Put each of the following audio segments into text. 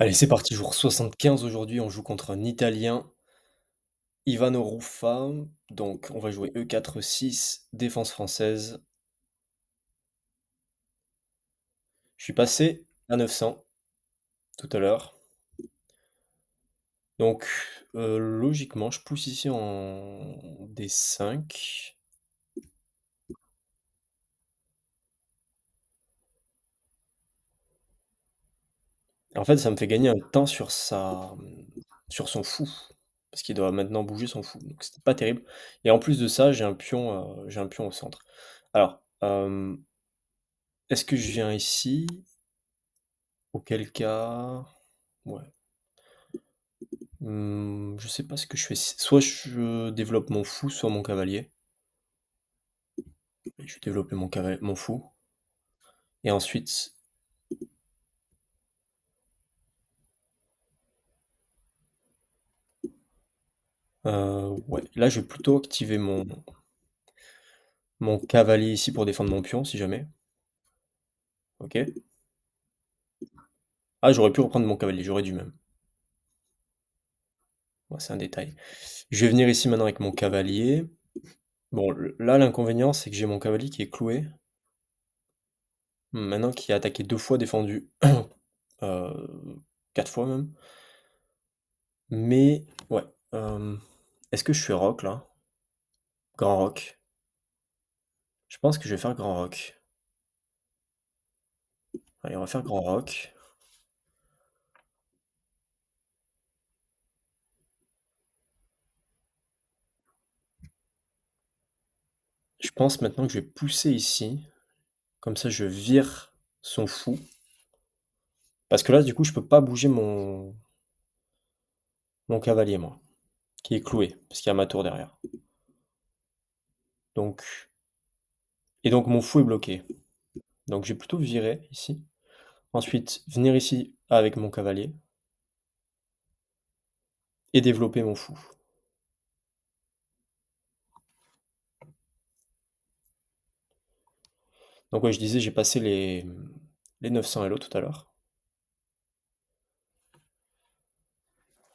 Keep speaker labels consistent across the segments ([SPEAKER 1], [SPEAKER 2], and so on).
[SPEAKER 1] Allez, c'est parti, jour 75 aujourd'hui, on joue contre un Italien, Ivano Ruffà. Donc on va jouer E4-6, défense française. Je suis passé à 900 tout à l'heure. Donc logiquement, je pousse ici en D5. En fait, ça me fait gagner un temps sur son fou, parce qu'il doit maintenant bouger son fou, donc c'était pas terrible. Et en plus de ça, j'ai un pion au centre. Alors, est-ce que je viens ici? Auquel cas, ouais. Je sais pas ce que je fais. Soit je développe mon fou, soit mon cavalier. Je vais développer mon fou. Et ensuite, ouais, là je vais plutôt activer mon cavalier ici pour défendre mon pion, si jamais. Ok. Ah, j'aurais pu reprendre mon cavalier, j'aurais dû même. Ouais, c'est un détail. Je vais venir ici maintenant avec mon cavalier. Bon, là l'inconvénient c'est que j'ai mon cavalier qui est cloué. Maintenant qui a attaqué 2 fois, défendu euh, 4 fois même. Mais ouais. Est-ce que je fais roc là? Grand roc. Je pense que je vais faire grand roc. Allez, on va faire grand roc. Je pense maintenant que je vais pousser ici. Comme ça, je vire son fou. Parce que là, du coup, je peux pas bouger mon cavalier, moi, qui est cloué, parce qu'il y a ma tour derrière. Donc, et donc mon fou est bloqué. Donc, je vais plutôt virer ici. Ensuite, venir ici avec mon cavalier et développer mon fou. Donc, ouais, je disais, j'ai passé les 900 Elo tout à l'heure.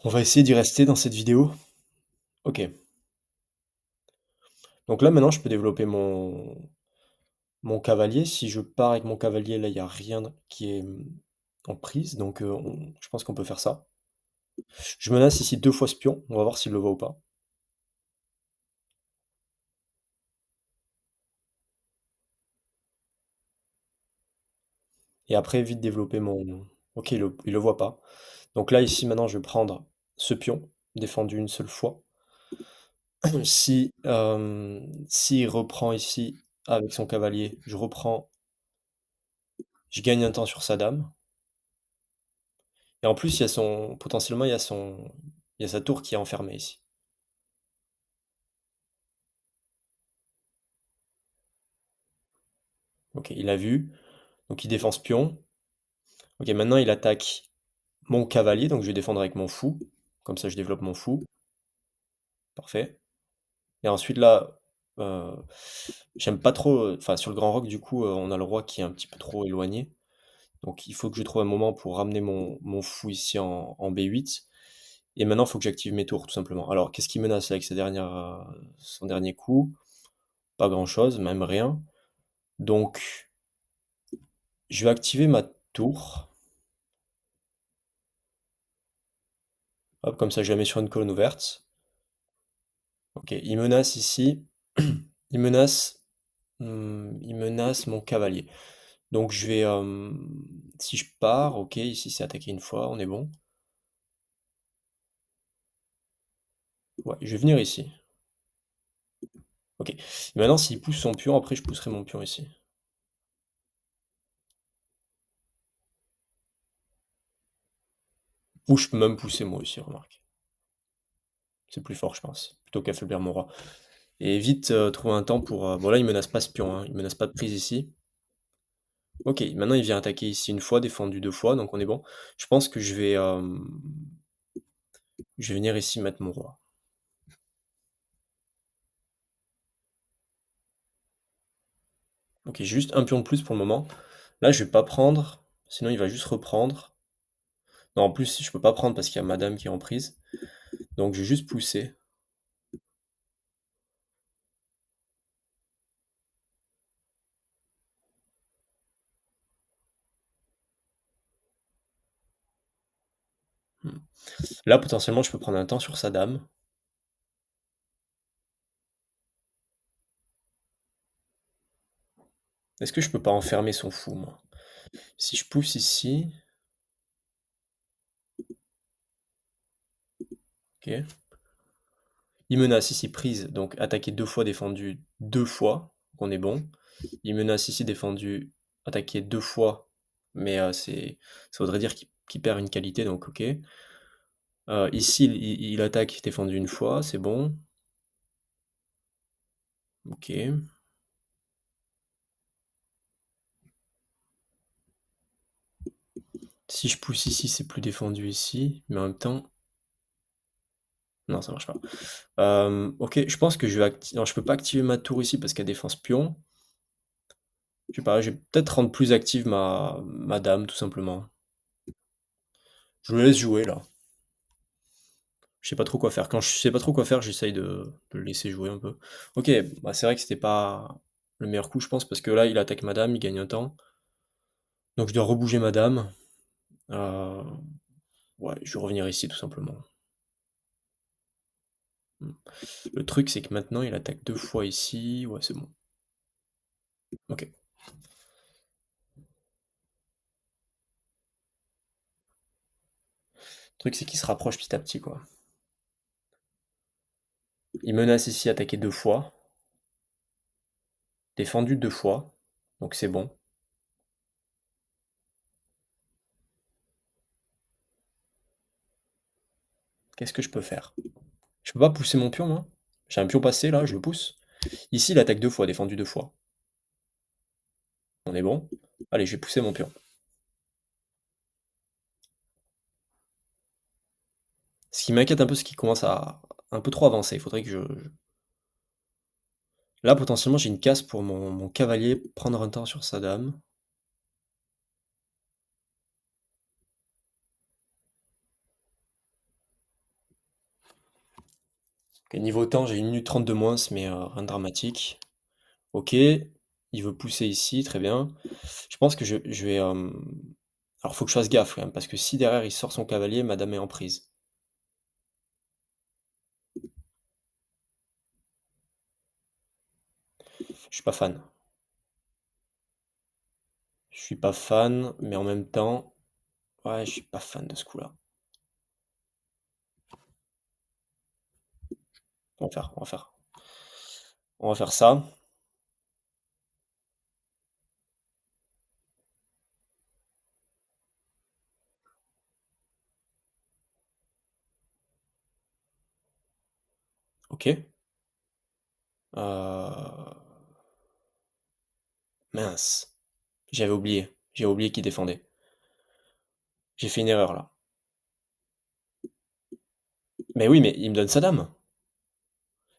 [SPEAKER 1] On va essayer d'y rester dans cette vidéo. Ok. Donc là, maintenant, je peux développer mon cavalier. Si je pars avec mon cavalier, là, il n'y a rien qui est en prise. Donc, je pense qu'on peut faire ça. Je menace ici 2 fois ce pion. On va voir s'il le voit ou pas. Et après, vite développer mon... Ok, il le voit pas. Donc là, ici, maintenant, je vais prendre ce pion, défendu une seule fois. Si, s'il reprend ici avec son cavalier, je reprends, je gagne un temps sur sa dame. Et en plus, potentiellement, il y a sa tour qui est enfermée ici. Ok, il a vu. Donc il défend ce pion. Ok, maintenant il attaque mon cavalier, donc je vais défendre avec mon fou. Comme ça, je développe mon fou. Parfait. Et ensuite là, euh, j'aime pas trop. Enfin, sur le grand roc, du coup, on a le roi qui est un petit peu trop éloigné. Donc il faut que je trouve un moment pour ramener mon fou ici en B8. Et maintenant, il faut que j'active mes tours, tout simplement. Alors, qu'est-ce qui menace avec son dernier coup? Pas grand-chose, même rien. Donc, je vais activer ma tour. Hop, comme ça, je la mets sur une colonne ouverte. Ok, il menace ici. Il menace, il menace mon cavalier. Donc je vais, si je pars, ok, ici c'est attaqué une fois, on est bon. Ouais, je vais venir ici. Ok. Et maintenant, s'il pousse son pion, après je pousserai mon pion ici. Ou je peux même pousser moi aussi, remarque. C'est plus fort, je pense, plutôt qu'affaiblir mon roi. Et vite trouver un temps pour. Bon là, il menace pas ce pion, hein, il menace pas de prise ici. Ok, maintenant il vient attaquer ici une fois, défendu 2 fois, donc on est bon. Je pense que je vais venir ici mettre mon roi. Ok, juste un pion de plus pour le moment. Là, je vais pas prendre, sinon il va juste reprendre. Non, en plus, je peux pas prendre parce qu'il y a madame qui est en prise, donc je vais juste pousser. Mmh. Là, potentiellement, je peux prendre un temps sur sa dame. Est-ce que je peux pas enfermer son fou, moi? Si je pousse ici, OK. Il menace ici prise, donc attaqué 2 fois, défendu 2 fois, donc on est bon. Il menace ici défendu, attaqué 2 fois, mais ça voudrait dire qu'il perd une qualité, donc OK. Ici, il attaque défendu une fois, c'est bon. OK. Si je pousse ici, c'est plus défendu ici, mais en même temps non, ça marche pas. OK, je pense que je vais acti non, je peux pas activer ma tour ici parce qu'elle défense pion. Je sais pas, je vais peut-être rendre plus active ma dame, tout simplement. Je le laisse jouer, là. Je sais pas trop quoi faire. Quand je sais pas trop quoi faire, j'essaye de le laisser jouer un peu. OK, bah, c'est vrai que c'était pas le meilleur coup, je pense, parce que là, il attaque ma dame, il gagne un temps. Donc je dois rebouger ma dame. Heu, ouais, je vais revenir ici, tout simplement. Mmh. Le truc, c'est que maintenant, il attaque 2 fois ici. Ouais, c'est bon. OK. Le truc, c'est qu'il se rapproche petit à petit, quoi. Il menace ici, attaquer 2 fois, défendu 2 fois, donc c'est bon. Qu'est-ce que je peux faire? Je peux pas pousser mon pion, moi? J'ai un pion passé, là, je le pousse. Ici, il attaque 2 fois, défendu 2 fois. On est bon? Allez, je vais pousser mon pion. Ce qui m'inquiète un peu, c'est qu'il commence à un peu trop avancer. Il faudrait que je là, potentiellement, j'ai une casse pour mon cavalier prendre un temps sur sa dame. OK, niveau temps, j'ai 1 minute 30 de moins, mais rien de dramatique. OK, il veut pousser ici, très bien. Je pense que je vais, alors faut que je fasse gaffe quand même, parce que si derrière il sort son cavalier, ma dame est en prise. Je suis pas fan. Je suis pas fan, mais en même temps, ouais, je suis pas fan de ce coup-là. On va faire ça. OK. Mince, J'ai oublié qu'il défendait. J'ai fait une erreur là. Mais oui, mais il me donne sa dame.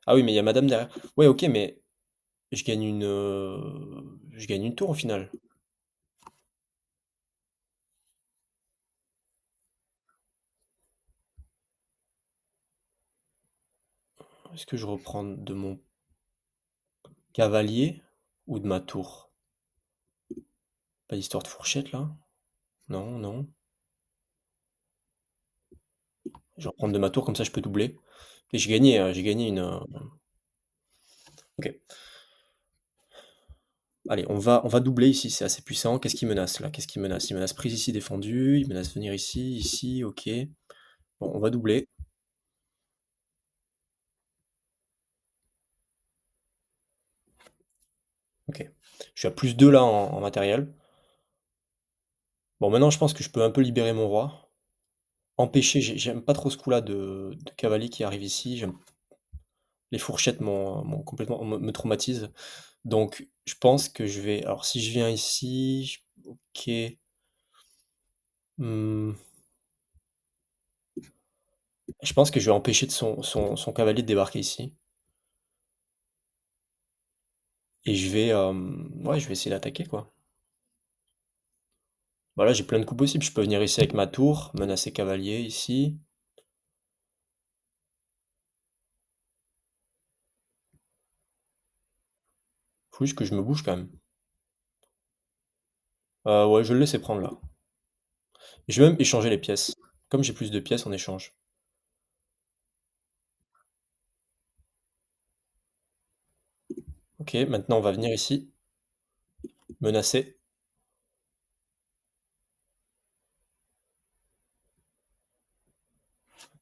[SPEAKER 1] Ah oui, mais il y a ma dame derrière. Ouais, OK, mais je gagne une tour au final. Est-ce que je reprends de mon cavalier ou de ma tour? Pas d'histoire de fourchette là? Non, non. Je vais reprendre de ma tour, comme ça je peux doubler. Et j'ai gagné une. OK. Allez, on va doubler ici, c'est assez puissant. Qu'est-ce qu'il menace là? Qu'est-ce qu'il menace? Il menace prise ici défendue, il menace venir ici, ici, OK. Bon, on va doubler. OK. Je suis à +2 là en matériel. Bon, maintenant je pense que je peux un peu libérer mon roi. Empêcher, j'aime pas trop ce coup-là de cavalier qui arrive ici. Les fourchettes m'ont complètement me traumatisent. Donc je pense que je vais alors si je viens ici, OK. Mmh, je pense que je vais empêcher de son cavalier de débarquer ici et je vais, ouais, je vais essayer d'attaquer, quoi. Voilà, j'ai plein de coups possibles. Je peux venir ici avec ma tour, menacer cavalier ici. Faut juste que je me bouge quand même. Ouais, je vais le laisser prendre là. Je vais même échanger les pièces. Comme j'ai plus de pièces, on échange. Ok, maintenant on va venir ici, menacer.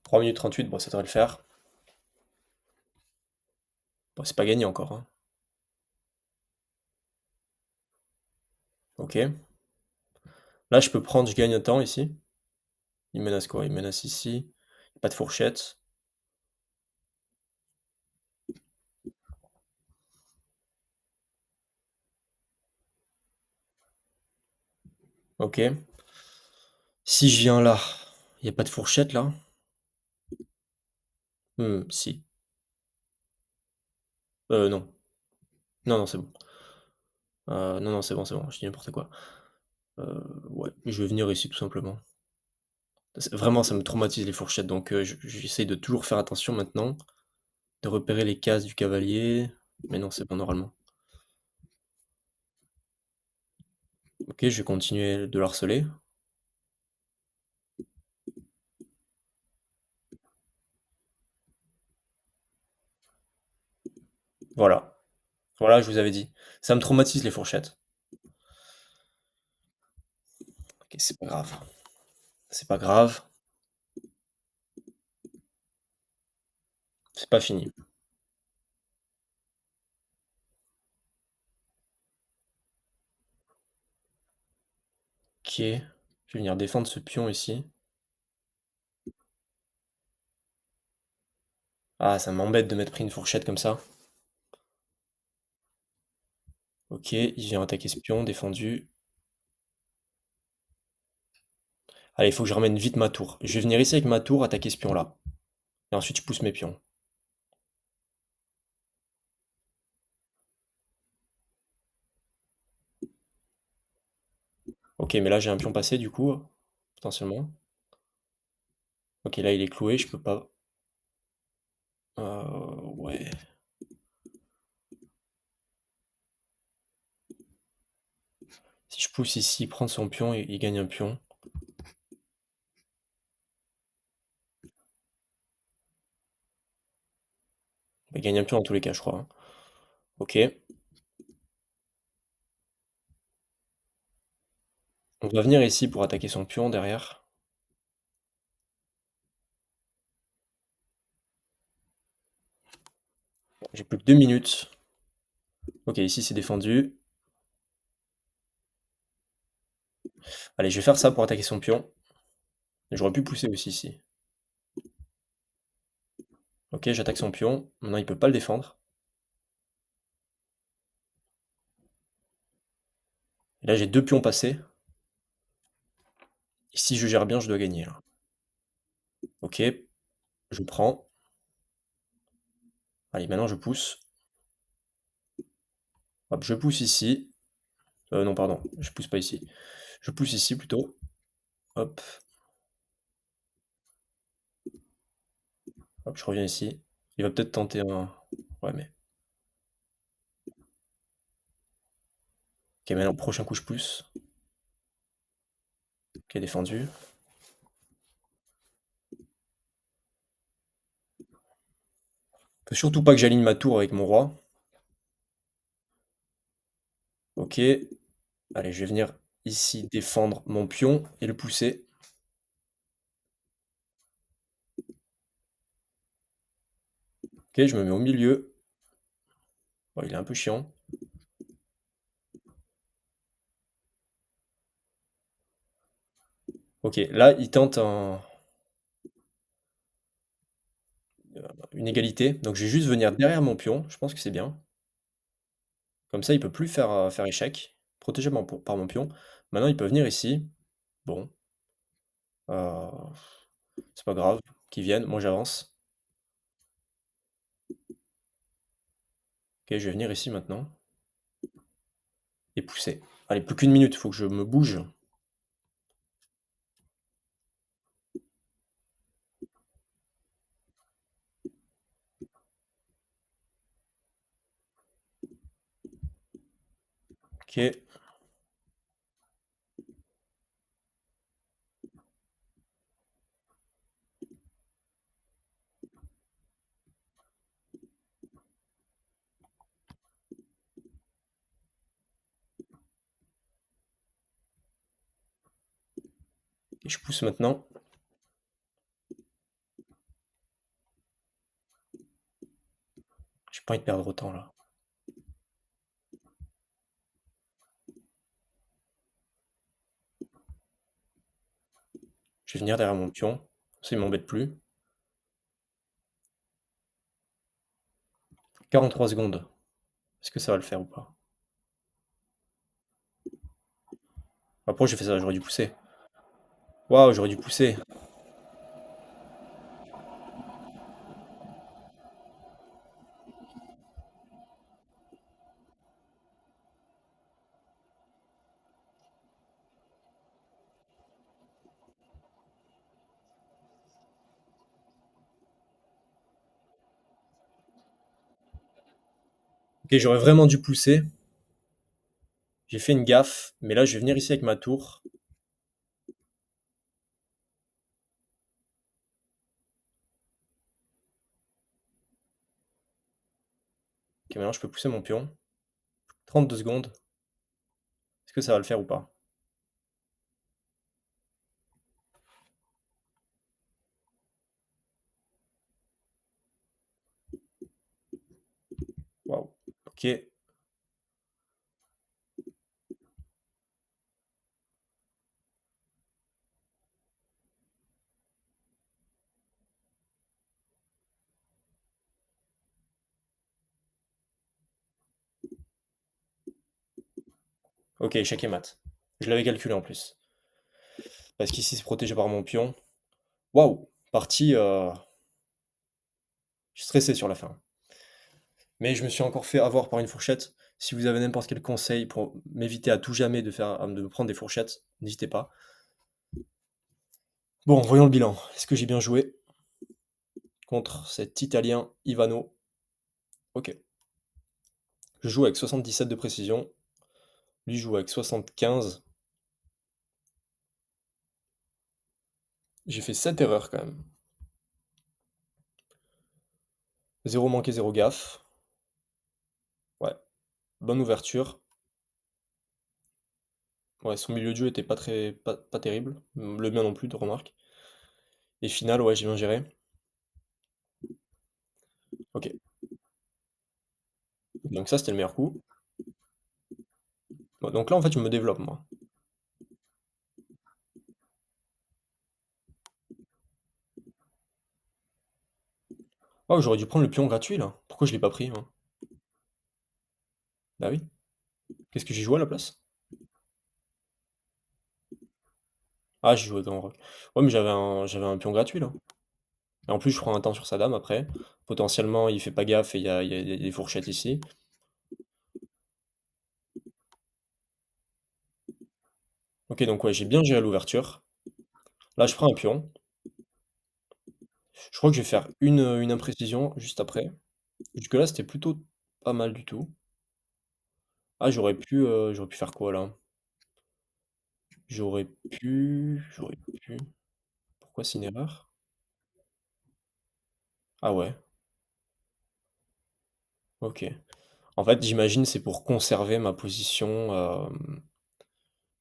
[SPEAKER 1] 3 minutes 38, bon, ça devrait le faire. Bon, c'est pas gagné encore, hein. Ok. Là, je peux prendre, je gagne un temps ici. Il menace quoi? Il menace ici. Pas de fourchette. Ok. Si je viens là, il n'y a pas de fourchette là? Si. Non. Non, non, c'est bon. Non, non, c'est bon, c'est bon. Je dis n'importe quoi. Ouais, je vais venir ici tout simplement. Vraiment, ça me traumatise les fourchettes, donc j'essaye de toujours faire attention maintenant, de repérer les cases du cavalier. Mais non, c'est bon normalement. Ok, je vais continuer de le harceler. Voilà. Voilà, je vous avais dit. Ça me traumatise les fourchettes. Ok, c'est pas grave. C'est pas grave. C'est pas fini. Ok. Je vais venir défendre ce pion ici. Ah, ça m'embête de m'être pris une fourchette comme ça. Ok, il vient attaquer ce pion, défendu. Allez, il faut que je ramène vite ma tour. Je vais venir ici avec ma tour, attaquer ce pion-là. Et ensuite, je pousse mes pions. Ok, mais là, j'ai un pion passé, du coup, potentiellement. Ok, là, il est cloué, je peux pas... Ouais. Si je pousse ici, prendre son pion, il gagne un pion. Il gagne un pion dans tous les cas, je crois, hein. Ok. On va venir ici pour attaquer son pion derrière. J'ai plus que 2 minutes. Ok, ici, c'est défendu. Allez, je vais faire ça pour attaquer son pion. J'aurais pu pousser aussi ici. Ok, j'attaque son pion. Maintenant, il peut pas le défendre. Et là, j'ai 2 pions passés. Et si je gère bien, je dois gagner, là. Ok, je prends. Allez, maintenant, je pousse. Hop, je pousse ici. Non, pardon, je pousse pas ici. Je pousse ici, plutôt. Hop, hop, je reviens ici. Il va peut-être tenter un... Ouais, mais... Ok, maintenant, prochain coup, je pousse. Ok, défendu. Faut surtout pas que j'aligne ma tour avec mon roi. Ok. Allez, je vais venir ici défendre mon pion et le pousser. Ok, je me mets au milieu. Bon, il est un peu chiant. Ok, là, il tente une égalité. Donc, je vais juste venir derrière mon pion. Je pense que c'est bien. Comme ça, il peut plus faire échec. Protégé par mon pion. Maintenant, il peut venir ici. Bon, euh, c'est pas grave. Qu'il vienne. Moi, j'avance. Ok, je vais venir ici maintenant. Et pousser. Allez, plus qu'une minute. Il faut que je me bouge. Ok. Et je pousse maintenant. J'ai pas envie de perdre autant là. Je vais venir derrière mon pion. Ça, il m'embête plus. 43 secondes. Est-ce que ça va le faire ou pas? Après, j'ai fait ça, j'aurais dû pousser. Waouh, j'aurais dû pousser. Ok, j'aurais vraiment dû pousser. J'ai fait une gaffe, mais là, je vais venir ici avec ma tour. Ok, maintenant, je peux pousser mon pion. 32 secondes. Est-ce que ça va le faire ou pas? Waouh. Ok. Ok, échec et mat. Je l'avais calculé en plus. Parce qu'ici, c'est protégé par mon pion. Waouh. Parti. Je suis stressé sur la fin. Mais je me suis encore fait avoir par une fourchette. Si vous avez n'importe quel conseil pour m'éviter à tout jamais de me prendre des fourchettes, n'hésitez pas. Bon, voyons le bilan. Est-ce que j'ai bien joué contre cet Italien Ivano? Ok. Je joue avec 77 de précision. Lui joue avec 75. J'ai fait 7 erreurs quand même. Zéro manqué, zéro gaffe. Ouais. Bonne ouverture. Ouais, son milieu de jeu était pas terrible. Le mien non plus, de remarque. Et final, ouais, j'ai bien géré. Ok. Donc ça, c'était le meilleur coup. Bon, donc là, en fait, je me développe, moi. Oh, j'aurais dû prendre le pion gratuit, là. Pourquoi je l'ai pas pris, moi? Bah oui. Qu'est-ce que j'ai joué à la place? Ah, j'ai joué grand rock. Ouais, mais j'avais un pion gratuit, là. Et en plus, je prends un temps sur sa dame, après. Potentiellement, il fait pas gaffe et il y a des fourchettes ici. Ok, donc ouais, j'ai bien géré l'ouverture. Là, je prends un pion. Je crois que je vais faire une imprécision juste après. Jusque-là, c'était plutôt pas mal du tout. Ah, j'aurais pu faire quoi, là? J'aurais pu... Pourquoi c'est une erreur? Ah ouais, ok. En fait, j'imagine c'est pour conserver ma position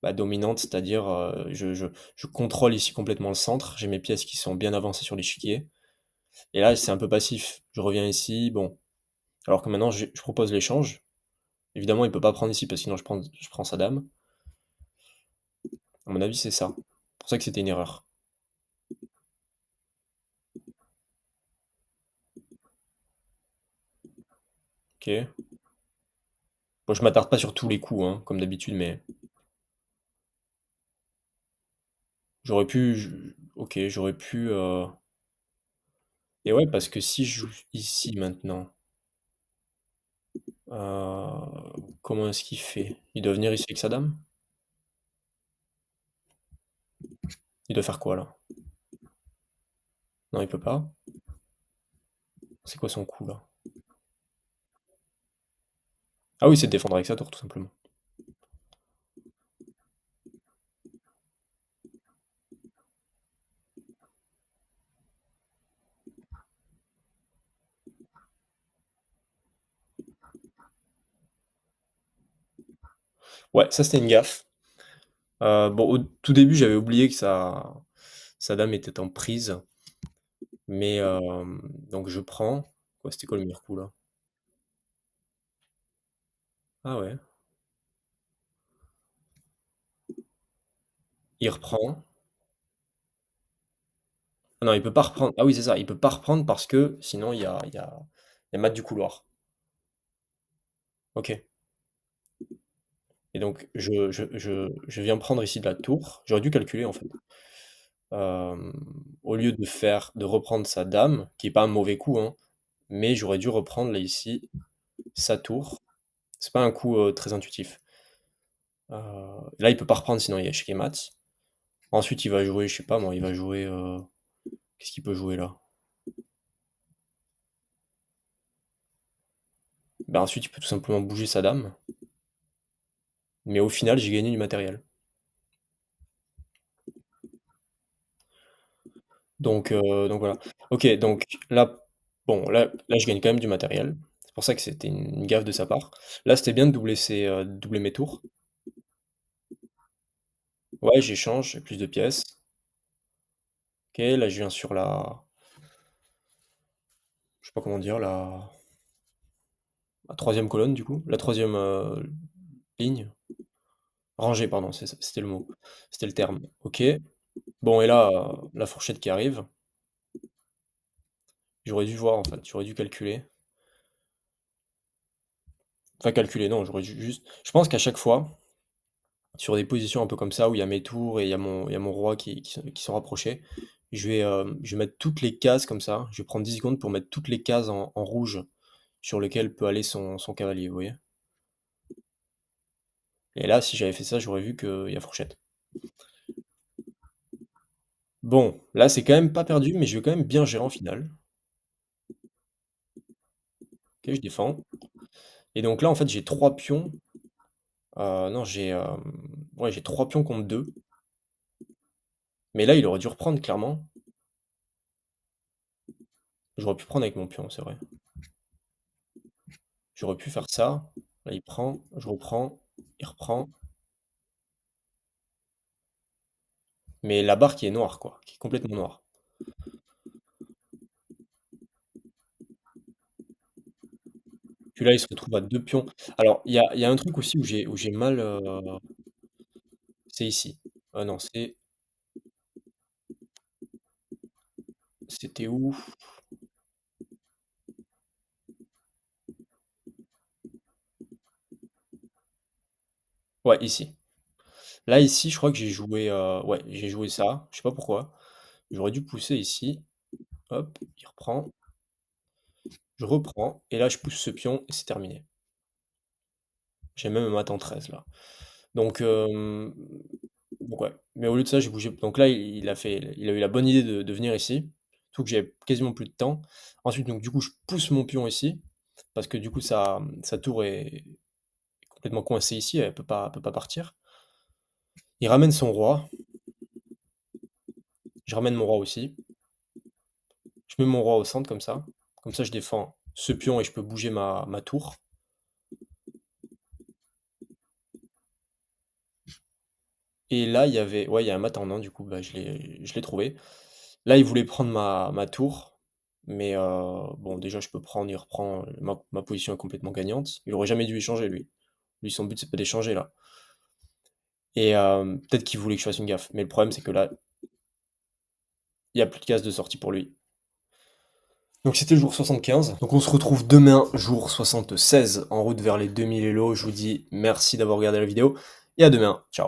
[SPEAKER 1] bah, dominante, c'est-à-dire je contrôle ici complètement le centre. J'ai mes pièces qui sont bien avancées sur l'échiquier. Et là, c'est un peu passif. Je reviens ici, bon. Alors que maintenant, je propose l'échange. Évidemment, il peut pas prendre ici parce que sinon je prends sa dame. À mon avis, c'est ça. C'est pour ça que c'était une erreur. Ok. Bon, je m'attarde pas sur tous les coups, hein, comme d'habitude, mais ok, j'aurais pu. Et ouais, parce que si je joue ici maintenant, comment est-ce qu'il fait? Il doit venir ici avec sa dame? Il doit faire quoi là? Non, il peut pas. C'est quoi son coup là? Ah oui, c'est de défendre avec sa tour, tout simplement. Ouais, ça c'était une gaffe. Bon, au tout début, j'avais oublié que sa dame était en prise, mais donc je prends. Ouais, c'était quoi le meilleur coup là? Ah ouais, il reprend. Ah non, il peut pas reprendre. Ah oui, c'est ça, il peut pas reprendre parce que sinon il y a mat du couloir. OK. Et donc je viens prendre ici de la tour. J'aurais dû calculer en fait. Hem, Au lieu de reprendre sa dame, qui est pas un mauvais coup, hein, mais j'aurais dû reprendre là ici sa tour. C'est pas un coup, très intuitif. Là, il peut pas reprendre sinon il y a échec et mat. Ensuite, il va jouer, je sais pas moi, il va jouer, qu'est-ce qu'il peut jouer là? Ben, ensuite, il peut tout simplement bouger sa dame, mais au final, j'ai gagné du matériel. Donc voilà. OK, donc là, bon, là, je gagne quand même du matériel. C'est pour ça que c'était une gaffe de sa part. Là, c'était bien de doubler mes tours. Ouais, j'échange, j'ai plus de pièces. OK, là, je viens sur je sais pas comment dire, la 3e colonne du coup, la 3e, ligne. Rangée, pardon, c'était le mot, c'était le terme. OK. Bon et là, la fourchette qui arrive, j'aurais dû voir en fait, j'aurais dû calculer. Enfin calculer, non, j'aurais dû juste je pense qu'à chaque fois, sur des positions un peu comme ça où il y a mes tours et il y a mon roi qui sont rapprochés, je vais mettre toutes les cases comme ça. Je vais prendre 10 secondes pour mettre toutes les cases en rouge sur lesquelles peut aller son cavalier, vous voyez? Et là, si j'avais fait ça, j'aurais vu qu'il y a fourchette. Bon, là, c'est quand même pas perdu, mais je vais quand même bien gérer en finale. OK, je défends. Et donc là, en fait, j'ai 3 pions. Non, ouais, j'ai 3 pions contre 2. Mais là, il aurait dû reprendre clairement. J'aurais pu prendre avec mon pion, c'est vrai. J'aurais pu faire ça. Là, il prend, je reprends, il reprend. Mais la barre qui est noire, quoi, qui est complètement noire. Puis là, il se retrouve à 2 pions. Alors, il y a un truc aussi où j'ai mal, c'est ici. Non, c'était où? Ouais, ici. Là, ici, je crois que j'ai joué, ouais, j'ai joué ça, je sais pas pourquoi. J'aurais dû pousser ici. Hop, il reprend, je reprends et là, je pousse ce pion et c'est terminé. J'ai même un mat en 13 là. Donc donc ouais, mais au lieu de ça, j'ai bougé donc là, il a eu la bonne idée de venir ici, surtout que j'avais quasiment plus de temps. Ensuite, donc du coup, je pousse mon pion ici, parce que du coup, sa tour est complètement coincée ici, elle peut pas partir. Il ramène son roi, je ramène mon roi aussi. Je mets mon roi au centre comme ça je défends ce pion et je peux bouger ma tour. Et là, ouais, il y a un mat en un, du coup, bah, je l'ai trouvé. Là, il voulait prendre ma tour, mais bon, déjà, je peux prendre, il reprend, ma position est complètement gagnante. Il aurait jamais dû échanger, lui. Lui, son but, c'est pas d'échanger, là. Et peut-être qu'il voulait que je fasse une gaffe, mais le problème, c'est que là, il y a plus de case de sortie pour lui. Donc c'était le jour 75. Donc on se retrouve demain, jour 76, en route vers les 2000 Elo. Je vous dis merci d'avoir regardé la vidéo et à demain. Ciao.